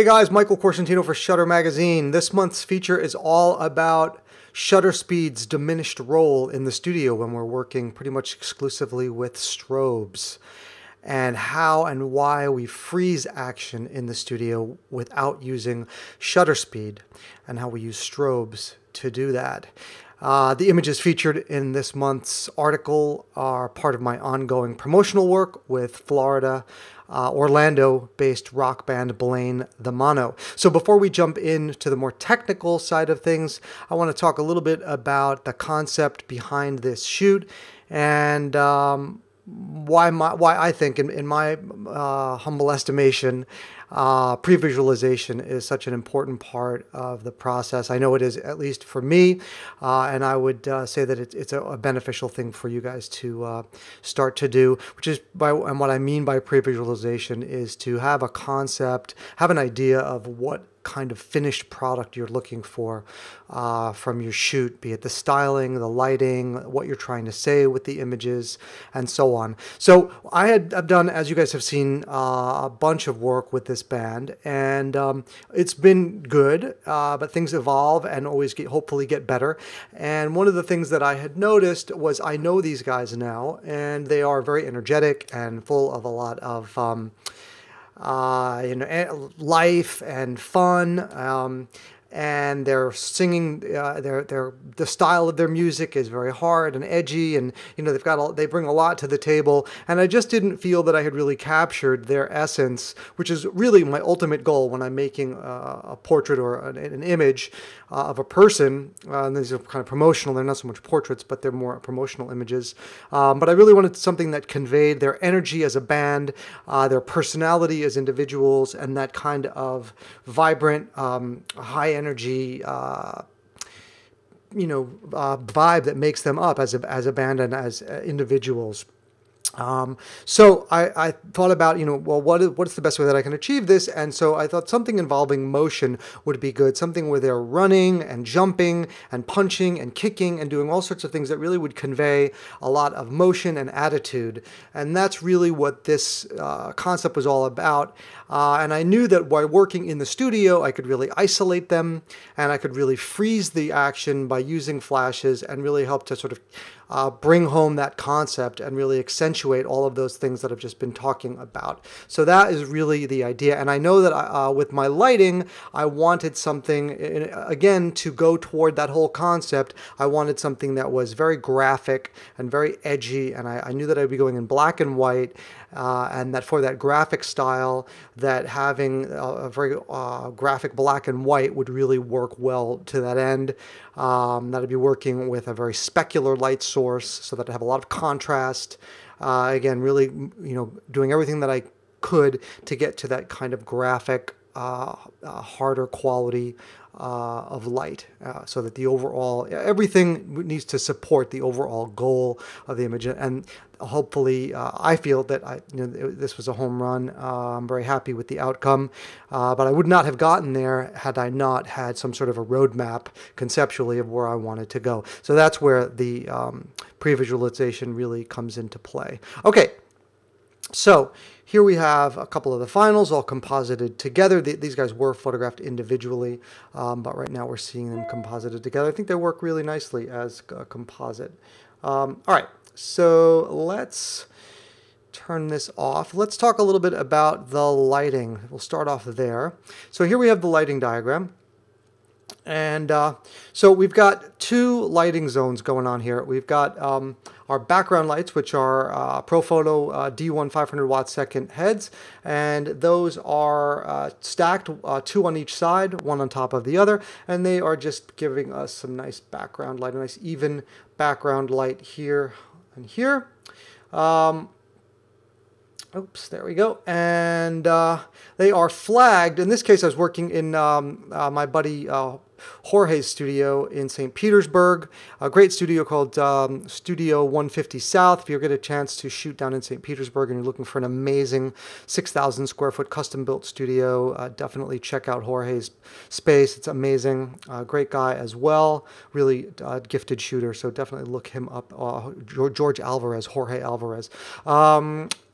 guys, Michael Corsentino for Shutter Magazine. This month's feature is all about shutter speed's diminished role in the studio when we're working pretty much exclusively with strobes, and how and why we freeze action in the studio without using shutter speed, and how we use strobes to do that. The images featured in this month's article are part of my ongoing promotional work with Orlando-based rock band Blaine the Mono. So before we jump into the more technical side of things, I want to talk a little bit about the concept behind this shoot and why I think, in my humble estimation, pre-visualization is such an important part of the process. I know it is, at least for me, and I would say that it's a beneficial thing for you guys to start to do, and what I mean by pre-visualization is to have a concept, have an idea of what kind of finished product you're looking for from your shoot, be it the styling, the lighting, what you're trying to say with the images, and so on. So I've done, as you guys have seen, a bunch of work with this band, and it's been good, but things evolve and always hopefully get better. And one of the things that I had noticed was, I know these guys now, and they are very energetic and full of a lot of life and fun, and their singing, the style of their music is very hard and edgy, and they bring a lot to the table. And I just didn't feel that I had really captured their essence, which is really my ultimate goal when I'm making a portrait or an image of a person. And these are kind of promotional; they're not so much portraits, but they're more promotional images. But I really wanted something that conveyed their energy as a band, their personality as individuals, and that kind of vibrant, high energy, vibe that makes them up as a band and as individuals. So I thought about, well, what's the best way that I can achieve this? And so I thought something involving motion would be good. Something where they're running and jumping and punching and kicking and doing all sorts of things that really would convey a lot of motion and attitude. And that's really what this concept was all about. And I knew that by working in the studio, I could really isolate them, and I could really freeze the action by using flashes and really help to sort of bring home that concept and really accentuate all of those things that I've just been talking about. So that is really the idea. And I know that with my lighting, I wanted something, again, to go toward that whole concept. I wanted something that was very graphic and very edgy, and I knew that I'd be going in black and white, and that for that graphic style, that having a very graphic black and white would really work well to that end. That I'd be working with a very specular light source so that I have a lot of contrast. Again, really, doing everything that I could to get to that kind of graphic, harder quality of light, so that the overall, everything needs to support the overall goal of the image. And hopefully, I feel that this was a home run. I'm very happy with the outcome, but I would not have gotten there had I not had some sort of a roadmap conceptually of where I wanted to go. So that's where the pre-visualization really comes into play. Okay. So here we have a couple of the finals all composited together. These guys were photographed individually, but right now we're seeing them composited together. I think they work really nicely as a composite. All right, so let's turn this off. Let's talk a little bit about the lighting. We'll start off there. So here we have the lighting diagram. And so we've got two lighting zones going on here. We've got our background lights, which are Profoto D1 500 watt second heads, and those are stacked, two on each side, one on top of the other, and they are just giving us some nice background light, a nice even background light here and here. Oops, there we go. And they are flagged. In this case, I was working in my buddy Jorge's studio in St. Petersburg, a great studio called Studio 150 South. If you get a chance to shoot down in St. Petersburg and you're looking for an amazing 6,000 square foot custom built studio, definitely check out Jorge's space. It's amazing. Great guy as well. Really gifted shooter. So definitely look him up. Jorge Alvarez.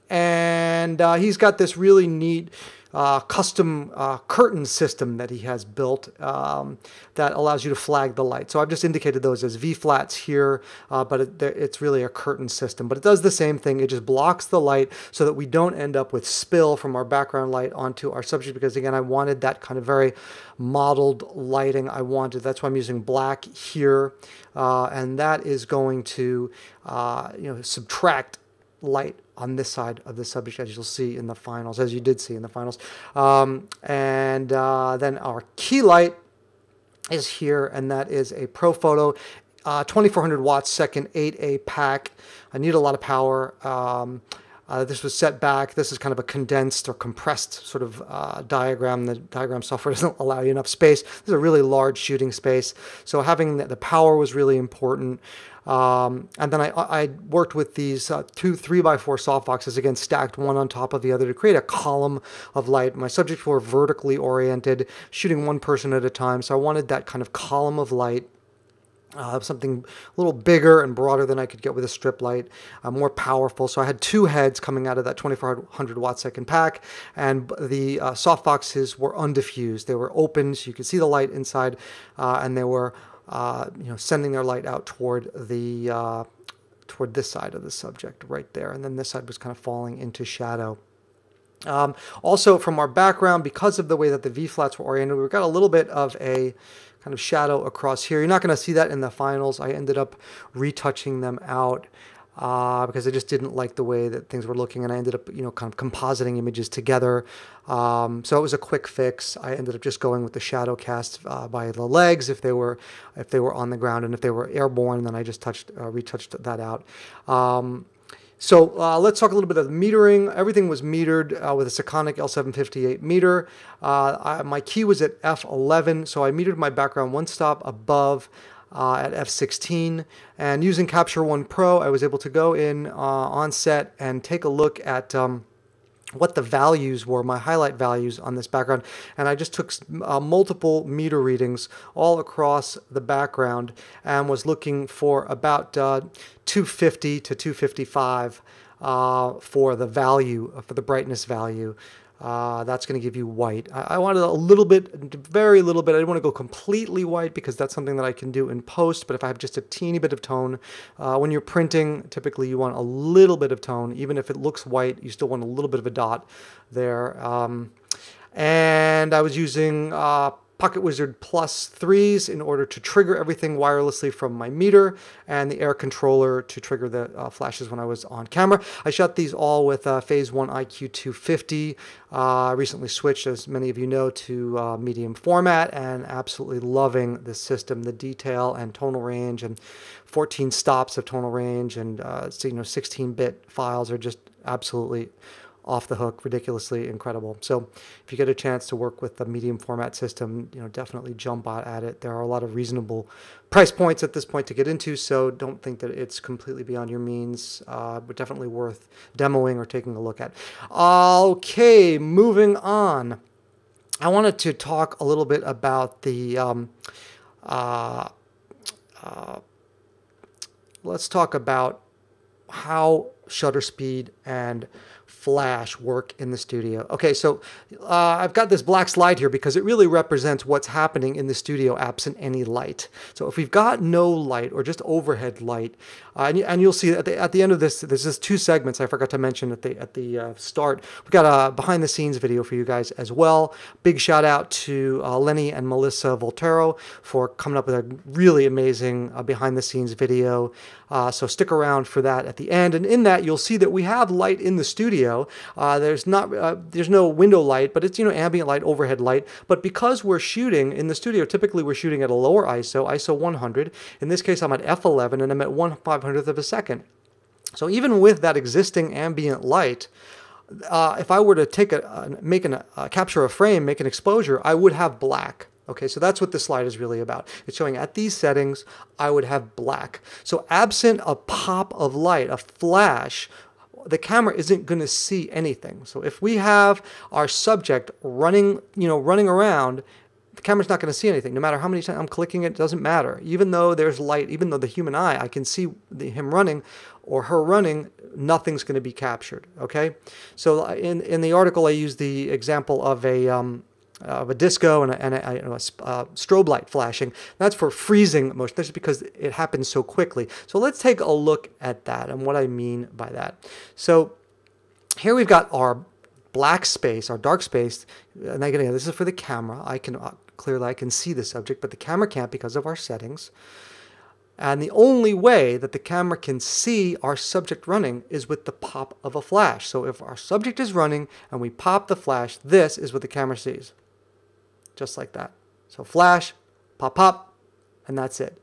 And he's got this really neat custom curtain system that he has built that allows you to flag the light. So I've just indicated those as V-flats here, but it's really a curtain system. But it does the same thing. It just blocks the light so that we don't end up with spill from our background light onto our subject, because again, I wanted that kind of very mottled lighting. That's why I'm using black here, and that is going to subtract light on this side of the subject, as you'll see in the finals, as you did see in the finals. Then our key light is here, and that is a ProPhoto 2400 watts second 8A pack. I need a lot of power. This was set back. This is kind of a condensed or compressed sort of diagram. The diagram software doesn't allow you enough space. This is a really large shooting space. So having the power was really important. And then I worked with these two 3x4 softboxes, again, stacked one on top of the other to create a column of light. My subjects were vertically oriented, shooting one person at a time. So I wanted that kind of column of light. Something a little bigger and broader than I could get with a strip light, more powerful. So I had two heads coming out of that 2400 watt second pack, and the softboxes were undiffused. They were open, so you could see the light inside, and they were sending their light out toward this side of the subject right there, and then this side was kind of falling into shadow. Also, from our background, because of the way that the V-flats were oriented, we got a little bit of a kind of shadow across here. You're not going to see that in the finals. I ended up retouching them out because I just didn't like the way that things were looking, and I ended up, kind of compositing images together. So it was a quick fix. I ended up just going with the shadow cast by the legs if they were on the ground, and if they were airborne, then I just retouched that out. So let's talk a little bit of the metering. Everything was metered with a Sekonic L758 meter. My key was at f11, so I metered my background one stop above at f16. And using Capture One Pro, I was able to go in on set and take a look at what the values were, my highlight values on this background. And I just took multiple meter readings all across the background and was looking for about 250 to 255 for the value, for the brightness value. That's going to give you white. I wanted a little bit, very little bit. I didn't want to go completely white because that's something that I can do in post. But if I have just a teeny bit of tone, when you're printing, typically you want a little bit of tone. Even if it looks white, you still want a little bit of a dot there. And I was using Pocket Wizard Plus 3s in order to trigger everything wirelessly from my meter, and the air controller to trigger the flashes when I was on camera. I shot these all with Phase 1 IQ 250. I recently switched, as many of you know, to medium format, and absolutely loving this system. The detail and tonal range, and 14 stops of tonal range, and 16-bit files are just absolutely off the hook, ridiculously incredible. So if you get a chance to work with the medium format system, definitely jump out at it. There are a lot of reasonable price points at this point to get into, so don't think that it's completely beyond your means, but definitely worth demoing or taking a look at. Okay, moving on. I wanted to talk a little bit about the let's talk about how shutter speed and flash work in the studio. Okay, so I've got this black slide here because it really represents what's happening in the studio absent any light. So if we've got no light or just overhead light, and you'll see at the end of this, there's just two segments I forgot to mention at the start. We've got a behind the scenes video for you guys as well. Big shout out to Lenny and Melissa Voltero for coming up with a really amazing behind the scenes video. So stick around for that at the end. And in that, you'll see that we have light in the studio. There's no window light, but it's ambient light, overhead light. But because we're shooting in the studio, typically we're shooting at a lower ISO 100. In this case, I'm at f11 and I'm at 1/500th of a second. So even with that existing ambient light, if I were to capture a frame, make an exposure, I would have black. Okay, so that's what this slide is really about. It's showing at these settings, I would have black. So absent a pop of light, a flash, the camera isn't going to see anything. So if we have our subject running around the camera's not going to see anything. No matter how many times I'm clicking it, it doesn't matter. Even though there's light, even though the human eye, I can see him running or her running, nothing's going to be captured, okay? So in the article, I use the example of a disco and a strobe light flashing. That's for freezing motion. That's just because it happens so quickly. So let's take a look at that and what I mean by that. So here we've got our black space, our dark space, and again, this is for the camera. I can clearly I can see the subject, but the camera can't because of our settings. And the only way that the camera can see our subject running is with the pop of a flash. So if our subject is running and we pop the flash, this is what the camera sees. Just like that. So flash, pop, pop, and that's it.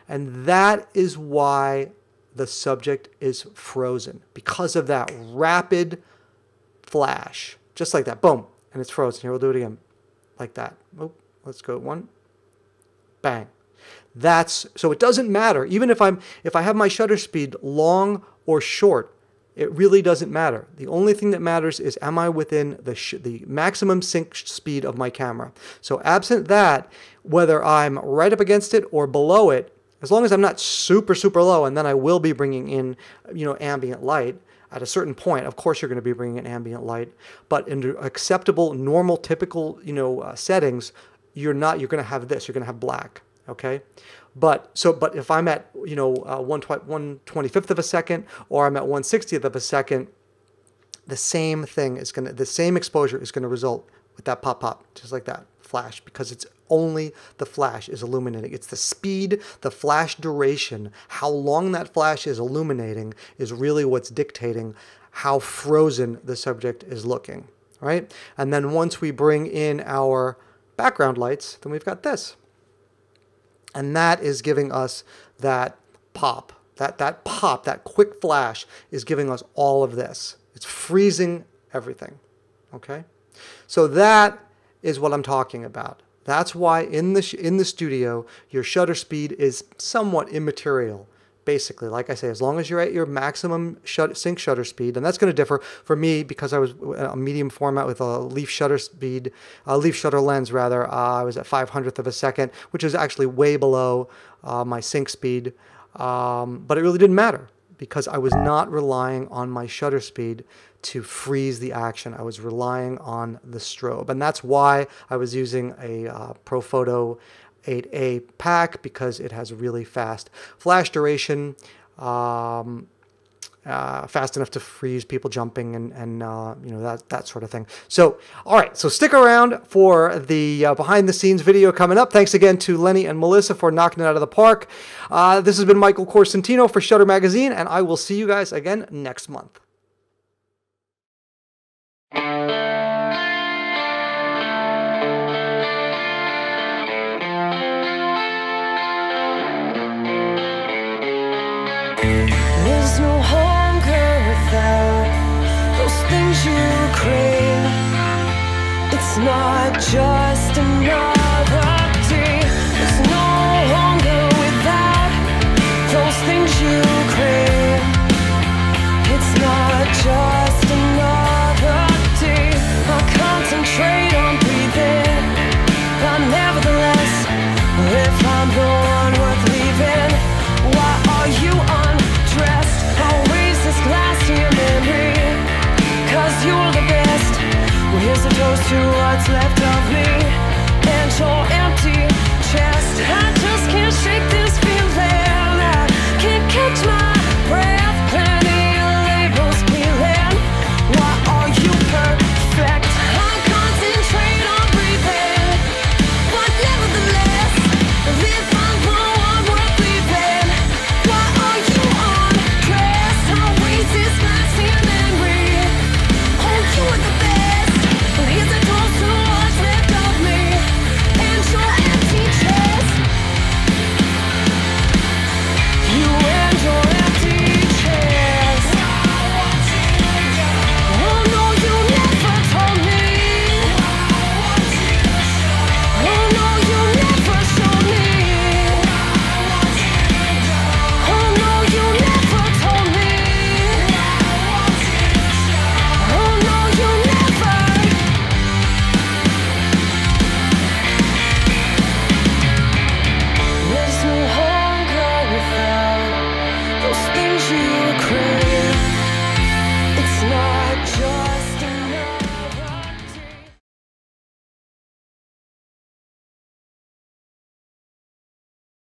And that is why the subject is frozen, because of that rapid flash. Just like that. Boom. And it's frozen. Here, we'll do it again. Like that. Oh, let's go. One. Bang. So it doesn't matter. Even if I have my shutter speed long or short, it really doesn't matter. The only thing that matters is, am I within the maximum sync speed of my camera? So absent that, whether I'm right up against it or below it, as long as I'm not super, super low, and then I will be bringing in, ambient light at a certain point. Of course, you're going to be bringing in ambient light, but in acceptable, normal, typical, settings, you're going to have this. You're going to have black. Okay, but if I'm at 1/25th of a second, or I'm at 1/60th of a second, the same exposure is gonna result with that pop, just like that flash, because it's only the flash is illuminating. It's the speed, the flash duration, how long that flash is illuminating is really what's dictating how frozen the subject is looking, right? And then once we bring in our background lights, then we've got this. And that is giving us that pop. That pop, that quick flash is giving us all of this. It's freezing everything, okay? So that is what I'm talking about. That's why in the studio, your shutter speed is somewhat immaterial. Basically, like I say, as long as you're at your maximum sync shutter speed, and that's going to differ for me because I was a medium format with a leaf shutter speed, leaf shutter lens rather. I was at 500th of a second, which is actually way below my sync speed, but it really didn't matter because I was not relying on my shutter speed to freeze the action. I was relying on the strobe, and that's why I was using a ProPhoto 8A pack, because it has really fast flash duration, fast enough to freeze people jumping and that sort of thing. So, all right, so stick around for the behind the scenes video coming up. Thanks again to Lenny and Melissa for knocking it out of the park. This has been Michael Corsentino for Shutter Magazine, and I will see you guys again next month. There's no hunger without those things you crave. It's not just another day. There's no hunger without those things you crave. It's not just another day. I concentrate on breathing, but nevertheless, if I'm the one worth leaving, why are you undressed? I'll raise this glass to your memory, 'cause you're the best. Well, here's a toast to what's left of me.